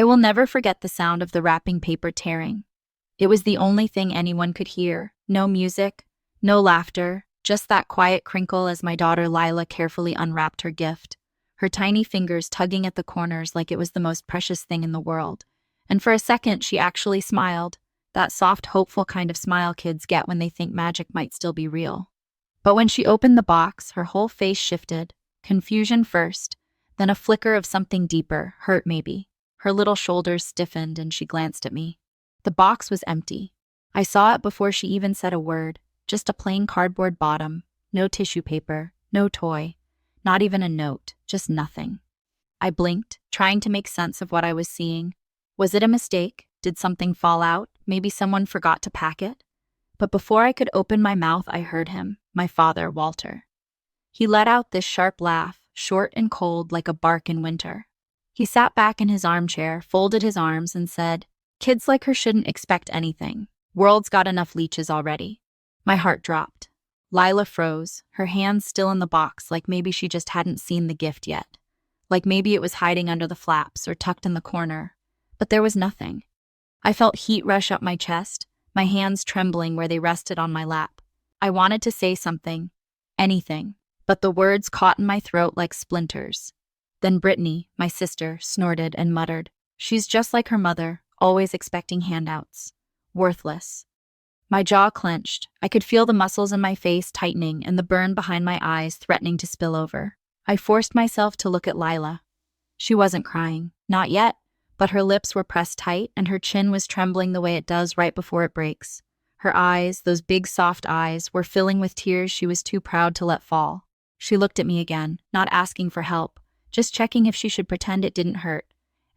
I will never forget the sound of the wrapping paper tearing. It was the only thing anyone could hear. No music, no laughter, just that quiet crinkle as my daughter Lila carefully unwrapped her gift, her tiny fingers tugging at the corners like it was the most precious thing in the world. And for a second, she actually smiled, that soft, hopeful kind of smile kids get when they think magic might still be real. But when she opened the box, her whole face shifted, confusion first, then a flicker of something deeper, hurt maybe. Her little shoulders stiffened and she glanced at me. The box was empty. I saw it before she even said a word, just a plain cardboard bottom, no tissue paper, no toy, not even a note, just nothing. I blinked, trying to make sense of what I was seeing. Was it a mistake? Did something fall out? Maybe someone forgot to pack it? But before I could open my mouth, I heard him, my father, Walter. He let out this sharp laugh, short and cold like a bark in winter. He sat back in his armchair, folded his arms, and said, "Kids like her shouldn't expect anything. World's got enough leeches already." My heart dropped. Lila froze, her hands still in the box, like maybe she just hadn't seen the gift yet. Like maybe it was hiding under the flaps or tucked in the corner. But there was nothing. I felt heat rush up my chest, my hands trembling where they rested on my lap. I wanted to say something, anything, but the words caught in my throat like splinters. Then Brittany, my sister, snorted and muttered, "She's just like her mother, always expecting handouts. Worthless." My jaw clenched. I could feel the muscles in my face tightening and the burn behind my eyes threatening to spill over. I forced myself to look at Lila. She wasn't crying, not yet, but her lips were pressed tight and her chin was trembling the way it does right before it breaks. Her eyes, those big soft eyes, were filling with tears she was too proud to let fall. She looked at me again, not asking for help, just checking if she should pretend it didn't hurt.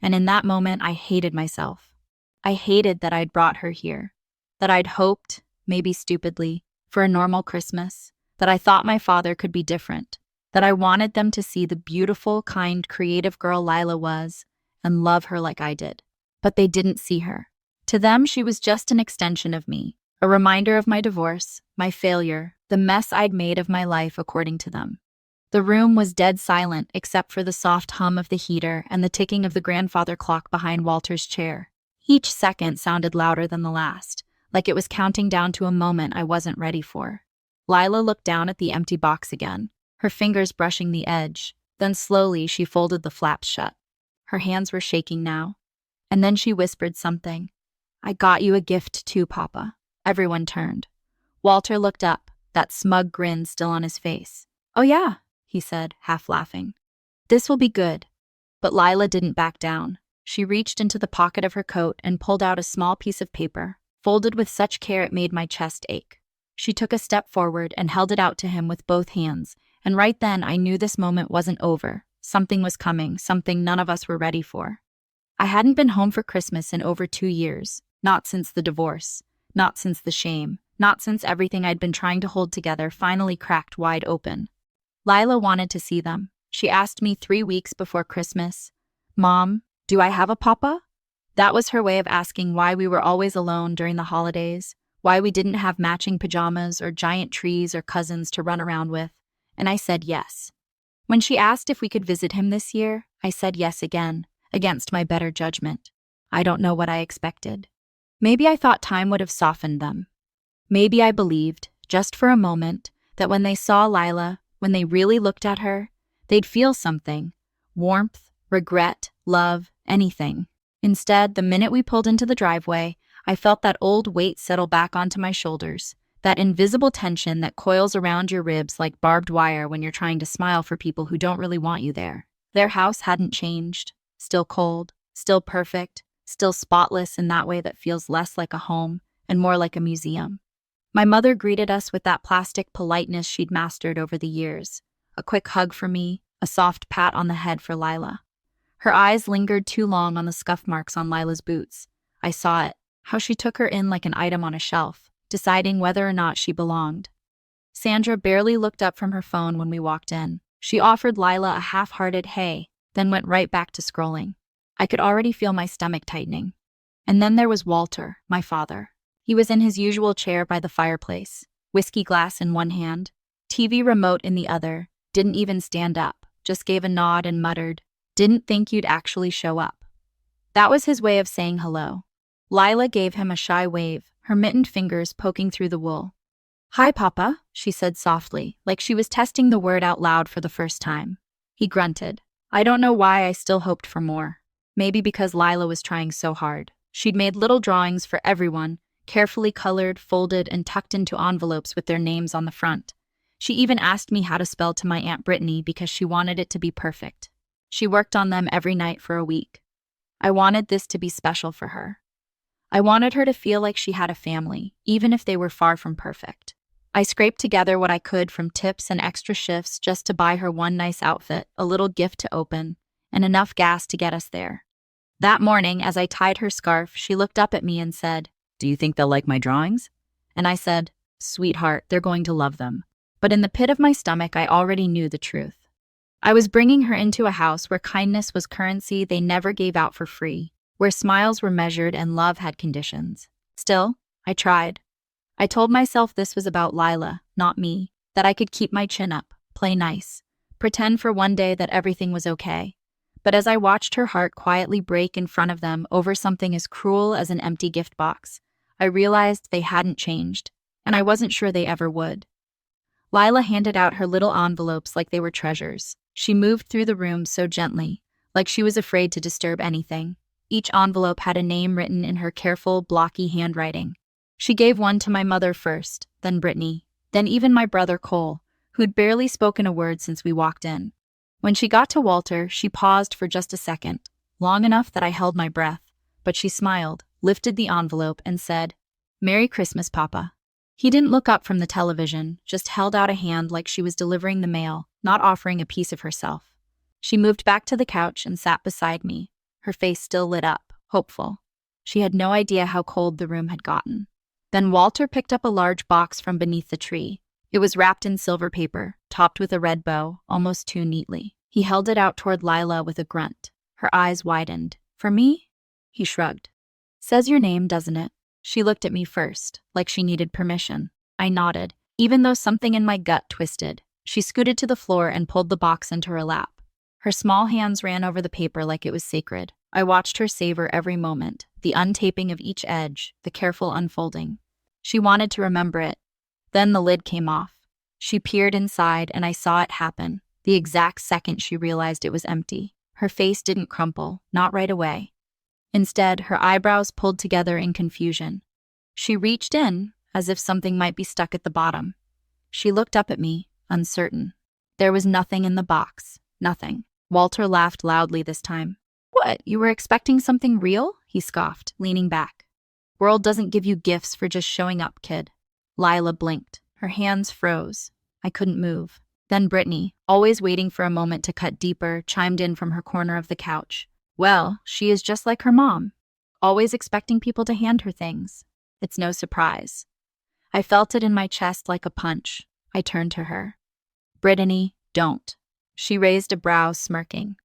And in that moment, I hated myself. I hated that I'd brought her here, that I'd hoped, maybe stupidly, for a normal Christmas, that I thought my father could be different, that I wanted them to see the beautiful, kind, creative girl Lila was and love her like I did. But they didn't see her. To them, she was just an extension of me, a reminder of my divorce, my failure, the mess I'd made of my life according to them. The room was dead silent except for the soft hum of the heater and the ticking of the grandfather clock behind Walter's chair. Each second sounded louder than the last, like it was counting down to a moment I wasn't ready for. Lila looked down at the empty box again, her fingers brushing the edge. Then slowly she folded the flaps shut. Her hands were shaking now. And then she whispered something. "I got you a gift too, Papa." Everyone turned. Walter looked up, that smug grin still on his face. "Oh yeah," he said, half laughing. "This will be good." But Lila didn't back down. She reached into the pocket of her coat and pulled out a small piece of paper, folded with such care it made my chest ache. She took a step forward and held it out to him with both hands, and right then I knew this moment wasn't over. Something was coming, something none of us were ready for. I hadn't been home for Christmas in over 2 years, not since the divorce, not since the shame, not since everything I'd been trying to hold together finally cracked wide open. Lila wanted to see them. She asked me 3 weeks before Christmas, "Mom, do I have a papa?" That was her way of asking why we were always alone during the holidays, why we didn't have matching pajamas or giant trees or cousins to run around with, and I said yes. When she asked if we could visit him this year, I said yes again, against my better judgment. I don't know what I expected. Maybe I thought time would have softened them. Maybe I believed, just for a moment, that when they saw Lila, when they really looked at her, they'd feel something. Warmth, regret, love, anything. Instead, the minute we pulled into the driveway, I felt that old weight settle back onto my shoulders, that invisible tension that coils around your ribs like barbed wire when you're trying to smile for people who don't really want you there. Their house hadn't changed, still cold, still perfect, still spotless in that way that feels less like a home and more like a museum. My mother greeted us with that plastic politeness she'd mastered over the years. A quick hug for me, a soft pat on the head for Lila. Her eyes lingered too long on the scuff marks on Lila's boots. I saw it, how she took her in like an item on a shelf, deciding whether or not she belonged. Sandra barely looked up from her phone when we walked in. She offered Lila a half-hearted hey, then went right back to scrolling. I could already feel my stomach tightening. And then there was Walter, my father. He was in his usual chair by the fireplace, whiskey glass in one hand, TV remote in the other, didn't even stand up, just gave a nod and muttered, "Didn't think you'd actually show up." That was his way of saying hello. Lila gave him a shy wave, her mittened fingers poking through the wool. "Hi, Papa," she said softly, like she was testing the word out loud for the first time. He grunted. I don't know why I still hoped for more. Maybe because Lila was trying so hard. She'd made little drawings for everyone, carefully colored, folded, and tucked into envelopes with their names on the front. She even asked me how to spell to my Aunt Brittany because she wanted it to be perfect. She worked on them every night for a week. I wanted this to be special for her. I wanted her to feel like she had a family, even if they were far from perfect. I scraped together what I could from tips and extra shifts just to buy her one nice outfit, a little gift to open, and enough gas to get us there. That morning, as I tied her scarf, she looked up at me and said, "Do you think they'll like my drawings?" And I said, "Sweetheart, they're going to love them." But in the pit of my stomach, I already knew the truth. I was bringing her into a house where kindness was currency they never gave out for free, where smiles were measured and love had conditions. Still, I tried. I told myself this was about Lila, not me, that I could keep my chin up, play nice, pretend for one day that everything was okay. But as I watched her heart quietly break in front of them over something as cruel as an empty gift box, I realized they hadn't changed, and I wasn't sure they ever would. Lila handed out her little envelopes like they were treasures. She moved through the room so gently, like she was afraid to disturb anything. Each envelope had a name written in her careful, blocky handwriting. She gave one to my mother first, then Brittany, then even my brother Cole, who'd barely spoken a word since we walked in. When she got to Walter, she paused for just a second, long enough that I held my breath, but she smiled, lifted the envelope, and said, "Merry Christmas, Papa." He didn't look up from the television, just held out a hand like she was delivering the mail, not offering a piece of herself. She moved back to the couch and sat beside me, her face still lit up, hopeful. She had no idea how cold the room had gotten. Then Walter picked up a large box from beneath the tree. It was wrapped in silver paper, topped with a red bow, almost too neatly. He held it out toward Lila with a grunt. Her eyes widened. "For me?" He shrugged. "Says your name, doesn't it?" She looked at me first, like she needed permission. I nodded, even though something in my gut twisted. She scooted to the floor and pulled the box into her lap. Her small hands ran over the paper like it was sacred. I watched her savor every moment, the untaping of each edge, the careful unfolding. She wanted to remember it. Then the lid came off. She peered inside, and I saw it happen, the exact second she realized it was empty. Her face didn't crumple, not right away. Instead, her eyebrows pulled together in confusion. She reached in, as if something might be stuck at the bottom. She looked up at me, uncertain. There was nothing in the box, nothing. Walter laughed loudly this time. "What, you were expecting something real?" he scoffed, leaning back. "World doesn't give you gifts for just showing up, kid." Lila blinked. Her hands froze. I couldn't move. Then Brittany, always waiting for a moment to cut deeper, chimed in from her corner of the couch. "Well, she is just like her mom, always expecting people to hand her things. It's no surprise." I felt it in my chest like a punch. I turned to her. "Brittany, don't." She raised a brow, smirking.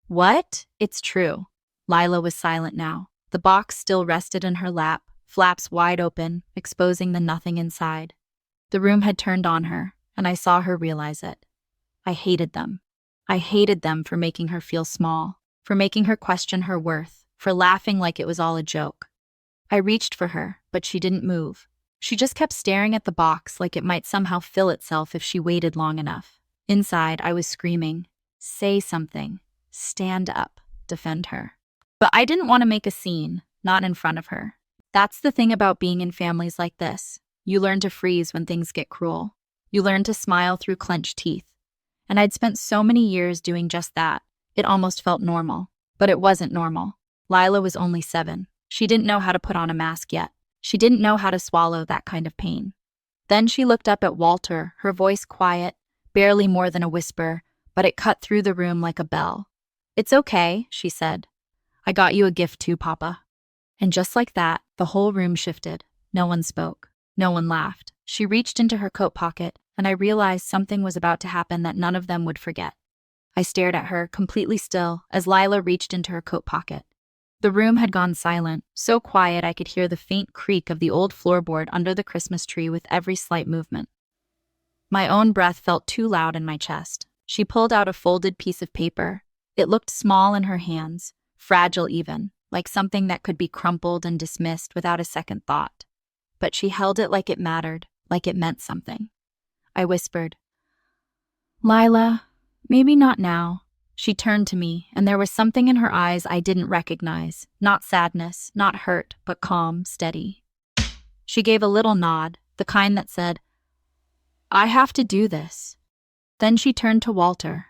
"What? It's true." Lila was silent now. The box still rested in her lap, flaps wide open, exposing the nothing inside. The room had turned on her, and I saw her realize it. I hated them. I hated them for making her feel small, for making her question her worth, for laughing like it was all a joke. I reached for her, but she didn't move. She just kept staring at the box like it might somehow fill itself if she waited long enough. Inside, I was screaming, "Say something. Stand up. Defend her." But I didn't want to make a scene, not in front of her. That's the thing about being in families like this. You learn to freeze when things get cruel. You learn to smile through clenched teeth. And I'd spent so many years doing just that. It almost felt normal. But it wasn't normal. Lila was only 7. She didn't know how to put on a mask yet. She didn't know how to swallow that kind of pain. Then she looked up at Walter, her voice quiet, barely more than a whisper, but it cut through the room like a bell. "It's okay," she said. "I got you a gift too, Papa." And just like that, the whole room shifted. No one spoke. No one laughed. She reached into her coat pocket, and I realized something was about to happen that none of them would forget. I stared at her, completely still, as Lila reached into her coat pocket. The room had gone silent, so quiet I could hear the faint creak of the old floorboard under the Christmas tree with every slight movement. My own breath felt too loud in my chest. She pulled out a folded piece of paper. It looked small in her hands, fragile even, like something that could be crumpled and dismissed without a second thought. But she held it like it mattered, like it meant something. I whispered, "Lila, maybe not now." She turned to me, and there was something in her eyes I didn't recognize. Not sadness, not hurt, but calm, steady. She gave a little nod, the kind that said, "I have to do this." Then she turned to Walter.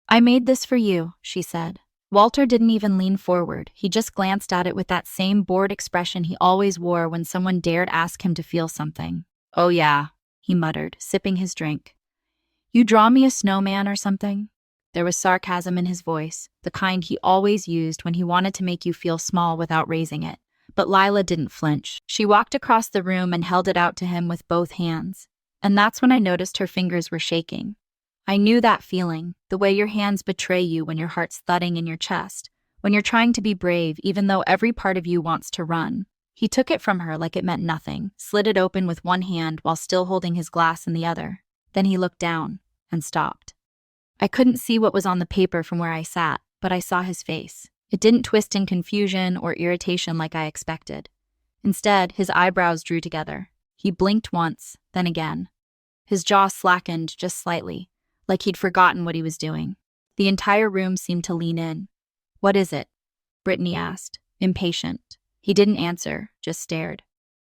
"I made this for you," she said. Walter didn't even lean forward. He just glanced at it with that same bored expression he always wore when someone dared ask him to feel something. "Oh yeah," he muttered, sipping his drink. "You draw me a snowman or something?" There was sarcasm in his voice, the kind he always used when he wanted to make you feel small without raising it. But Lila didn't flinch. She walked across the room and held it out to him with both hands. And that's when I noticed her fingers were shaking. I knew that feeling, the way your hands betray you when your heart's thudding in your chest, when you're trying to be brave even though every part of you wants to run. He took it from her like it meant nothing, slid it open with one hand while still holding his glass in the other. Then he looked down and stopped. I couldn't see what was on the paper from where I sat, but I saw his face. It didn't twist in confusion or irritation like I expected. Instead, his eyebrows drew together. He blinked once, then again. His jaw slackened just slightly, like he'd forgotten what he was doing. The entire room seemed to lean in. "What is it?" Brittany asked, impatient. He didn't answer, just stared.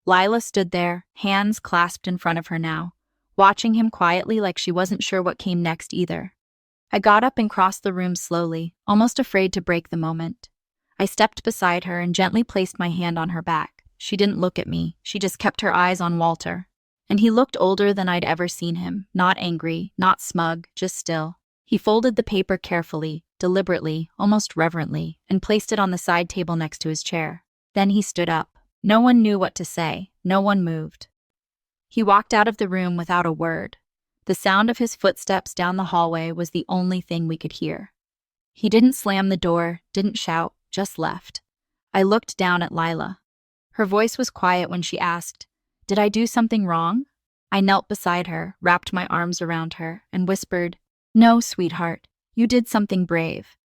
Lila stood there, hands clasped in front of her now, watching him quietly like she wasn't sure what came next either. I got up and crossed the room slowly, almost afraid to break the moment. I stepped beside her and gently placed my hand on her back. She didn't look at me, she just kept her eyes on Walter. And he looked older than I'd ever seen him, not angry, not smug, just still. He folded the paper carefully, deliberately, almost reverently, and placed it on the side table next to his chair. Then he stood up. No one knew what to say, no one moved. He walked out of the room without a word. The sound of his footsteps down the hallway was the only thing we could hear. He didn't slam the door, didn't shout, just left. I looked down at Lila. Her voice was quiet when she asked, "Did I do something wrong?" I knelt beside her, wrapped my arms around her, and whispered, "No, sweetheart, you did something brave."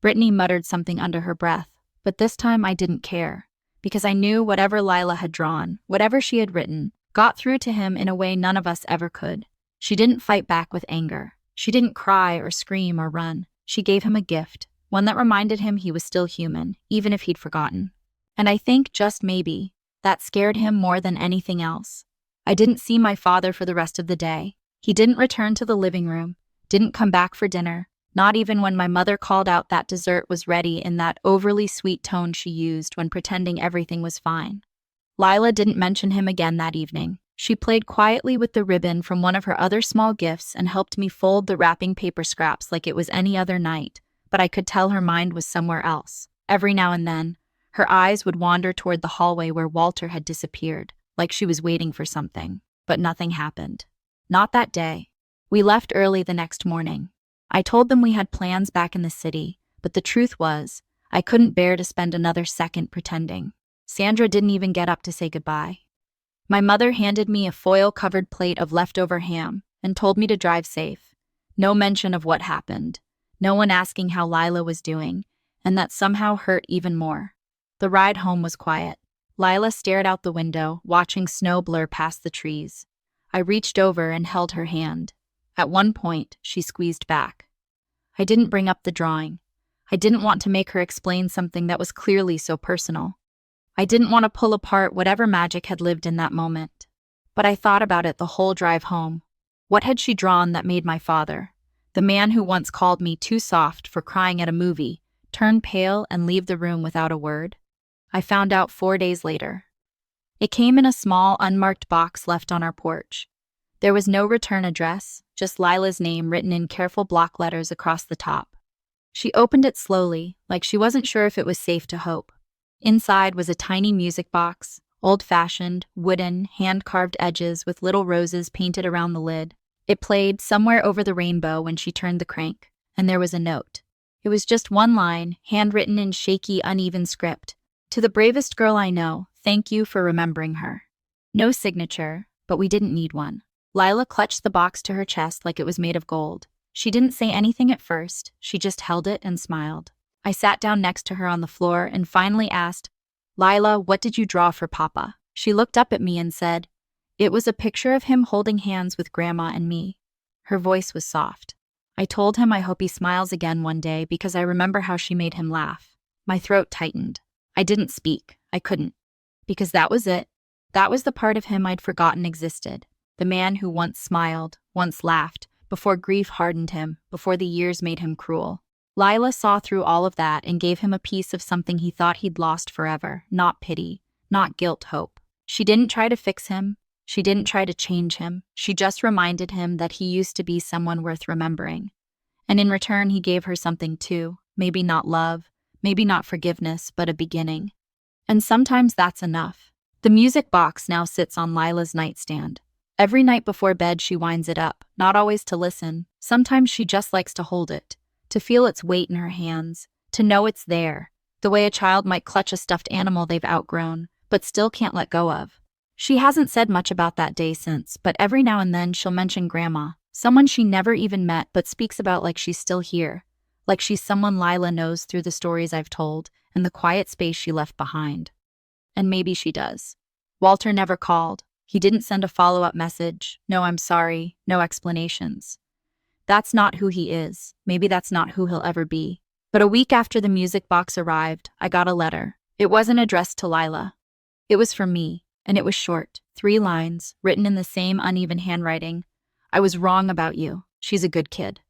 Brittany muttered something under her breath, but this time I didn't care, because I knew whatever Lila had drawn, whatever she had written, got through to him in a way none of us ever could. She didn't fight back with anger. She didn't cry or scream or run. She gave him a gift, one that reminded him he was still human, even if he'd forgotten. And I think, just maybe, that scared him more than anything else. I didn't see my father for the rest of the day. He didn't return to the living room, didn't come back for dinner, not even when my mother called out that dessert was ready in that overly sweet tone she used when pretending everything was fine. Lila didn't mention him again that evening. She played quietly with the ribbon from one of her other small gifts and helped me fold the wrapping paper scraps like it was any other night, but I could tell her mind was somewhere else. Every now and then, her eyes would wander toward the hallway where Walter had disappeared, like she was waiting for something, but nothing happened. Not that day. We left early the next morning. I told them we had plans back in the city, but the truth was, I couldn't bear to spend another second pretending. Sandra didn't even get up to say goodbye. My mother handed me a foil-covered plate of leftover ham and told me to drive safe. No mention of what happened. No one asking how Lila was doing, and that somehow hurt even more. The ride home was quiet. Lila stared out the window, watching snow blur past the trees. I reached over and held her hand. At one point, she squeezed back. I didn't bring up the drawing. I didn't want to make her explain something that was clearly so personal. I didn't want to pull apart whatever magic had lived in that moment. But I thought about it the whole drive home. What had she drawn that made my father, the man who once called me too soft for crying at a movie, turn pale and leave the room without a word? I found out 4 days later. It came in a small, unmarked box left on our porch. There was no return address, just Lila's name written in careful block letters across the top. She opened it slowly, like she wasn't sure if it was safe to hope. Inside was a tiny music box, old-fashioned, wooden, hand-carved edges with little roses painted around the lid. It played "Somewhere Over the Rainbow" when she turned the crank, and there was a note. It was just one line, handwritten in shaky, uneven script. "To the bravest girl I know, thank you for remembering her." No signature, but we didn't need one. Lila clutched the box to her chest like it was made of gold. She didn't say anything at first, she just held it and smiled. I sat down next to her on the floor and finally asked, "Lila, what did you draw for Papa?" She looked up at me and said, "It was a picture of him holding hands with Grandma and me." Her voice was soft. I told him I hope he smiles again one day because I remember how she made him laugh. My throat tightened. I didn't speak. I couldn't. Because that was it. That was the part of him I'd forgotten existed. The man who once smiled, once laughed, before grief hardened him, before the years made him cruel. Lila saw through all of that and gave him a piece of something he thought he'd lost forever. Not pity, not guilt, hope. She didn't try to fix him. She didn't try to change him. She just reminded him that he used to be someone worth remembering. And in return, he gave her something too. Maybe not love, maybe not forgiveness, but a beginning. And sometimes that's enough. The music box now sits on Lila's nightstand. Every night before bed, she winds it up, not always to listen. Sometimes she just likes to hold it, to feel its weight in her hands, to know it's there, the way a child might clutch a stuffed animal they've outgrown, but still can't let go of. She hasn't said much about that day since, but every now and then she'll mention Grandma, someone she never even met but speaks about like she's still here, like she's someone Lila knows through the stories I've told and the quiet space she left behind. And maybe she does. Walter never called. He didn't send a follow-up message. No, I'm sorry. No explanations. That's not who he is. Maybe that's not who he'll ever be. But a week after the music box arrived, I got a letter. It wasn't addressed to Lila. It was from me, and it was short, 3 lines, written in the same uneven handwriting. "I was wrong about you. She's a good kid.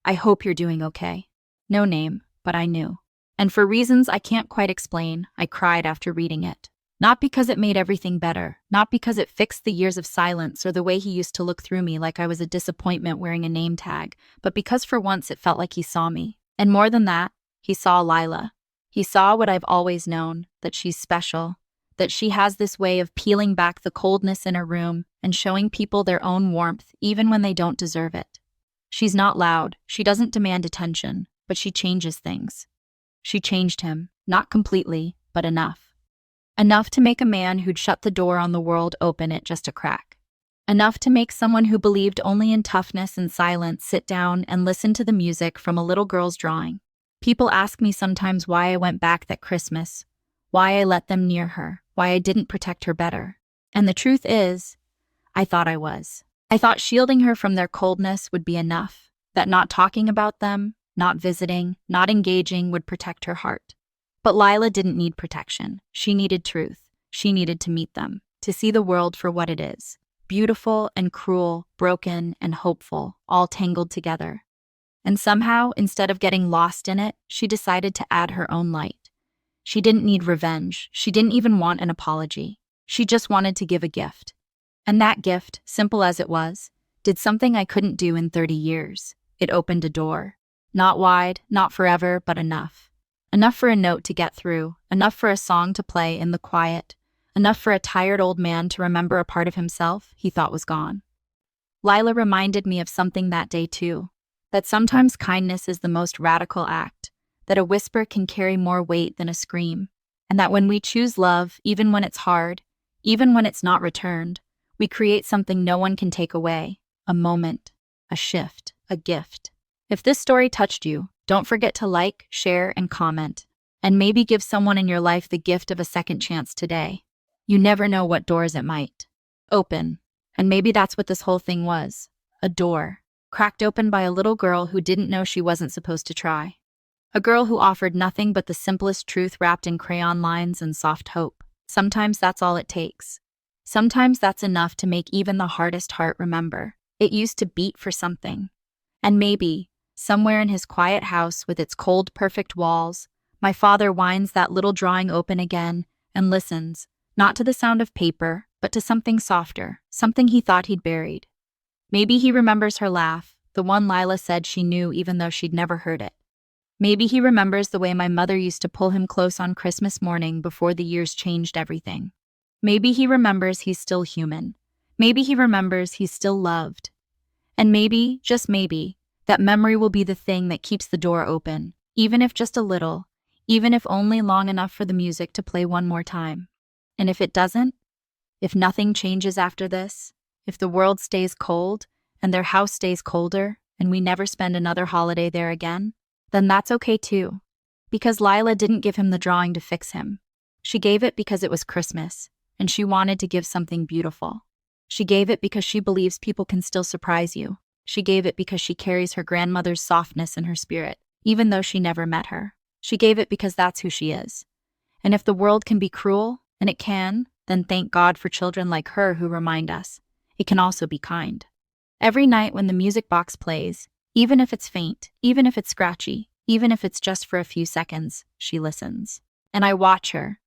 I hope you're doing okay." No name, but I knew. And for reasons I can't quite explain, I cried after reading it. Not because it made everything better, not because it fixed the years of silence or the way he used to look through me like I was a disappointment wearing a name tag, but because for once it felt like he saw me. And more than that, he saw Lila. He saw what I've always known, that she's special, that she has this way of peeling back the coldness in a room and showing people their own warmth even when they don't deserve it. She's not loud, she doesn't demand attention, but she changes things. She changed him, not completely, but enough. Enough to make a man who'd shut the door on the world open it just a crack. Enough to make someone who believed only in toughness and silence sit down and listen to the music from a little girl's drawing. People ask me sometimes why I went back that Christmas, why I let them near her, why I didn't protect her better. And the truth is, I thought I was. I thought shielding her from their coldness would be enough, that not talking about them, not visiting, not engaging would protect her heart. But Lila didn't need protection. She needed truth. She needed to meet them, to see the world for what it is. Beautiful and cruel, broken and hopeful, all tangled together. And somehow, instead of getting lost in it, she decided to add her own light. She didn't need revenge. She didn't even want an apology. She just wanted to give a gift. And that gift, simple as it was, did something I couldn't do in 30 years. It opened a door. Not wide, not forever, but enough. Enough for a note to get through, enough for a song to play in the quiet, enough for a tired old man to remember a part of himself he thought was gone. Lila reminded me of something that day too, that sometimes kindness is the most radical act, that a whisper can carry more weight than a scream, and that when we choose love, even when it's hard, even when it's not returned, we create something no one can take away, a moment, a shift, a gift. If this story touched you, don't forget to like, share, and comment, and maybe give someone in your life the gift of a second chance today. You never know what doors it might open, and maybe that's what this whole thing was, a door, cracked open by a little girl who didn't know she wasn't supposed to try. A girl who offered nothing but the simplest truth wrapped in crayon lines and soft hope. Sometimes that's all it takes. Sometimes that's enough to make even the hardest heart remember. It used to beat for something. And maybe, somewhere in his quiet house with its cold, perfect walls, my father winds that little drawing open again and listens, not to the sound of paper, but to something softer, something he thought he'd buried. Maybe he remembers her laugh, the one Lila said she knew even though she'd never heard it. Maybe he remembers the way my mother used to pull him close on Christmas morning before the years changed everything. Maybe he remembers he's still human. Maybe he remembers he's still loved. And maybe, just maybe, that memory will be the thing that keeps the door open, even if just a little, even if only long enough for the music to play one more time. And if it doesn't, if nothing changes after this, if the world stays cold and their house stays colder and we never spend another holiday there again, then that's okay too. Because Lila didn't give him the drawing to fix him. She gave it because it was Christmas, and she wanted to give something beautiful. She gave it because she believes people can still surprise you. She gave it because she carries her grandmother's softness in her spirit, even though she never met her. She gave it because that's who she is. And if the world can be cruel, and it can, then thank God for children like her who remind us it can also be kind. Every night when the music box plays, even if it's faint, even if it's scratchy, even if it's just for a few seconds, she listens. And I watch her.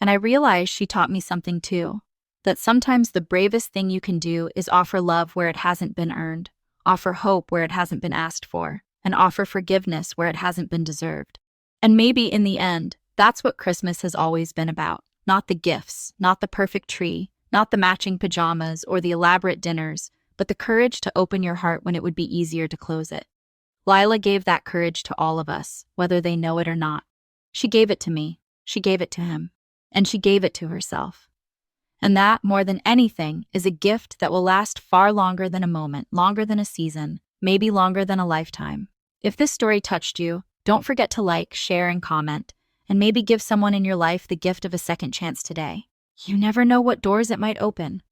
And I realize she taught me something too. That sometimes the bravest thing you can do is offer love where it hasn't been earned, offer hope where it hasn't been asked for, and offer forgiveness where it hasn't been deserved. And maybe in the end, that's what Christmas has always been about. Not the gifts, not the perfect tree, not the matching pajamas or the elaborate dinners, but the courage to open your heart when it would be easier to close it. Lila gave that courage to all of us, whether they know it or not. She gave it to me, she gave it to him, and she gave it to herself. And that, more than anything, is a gift that will last far longer than a moment, longer than a season, maybe longer than a lifetime. If this story touched you, don't forget to like, share, and comment, and maybe give someone in your life the gift of a second chance today. You never know what doors it might open.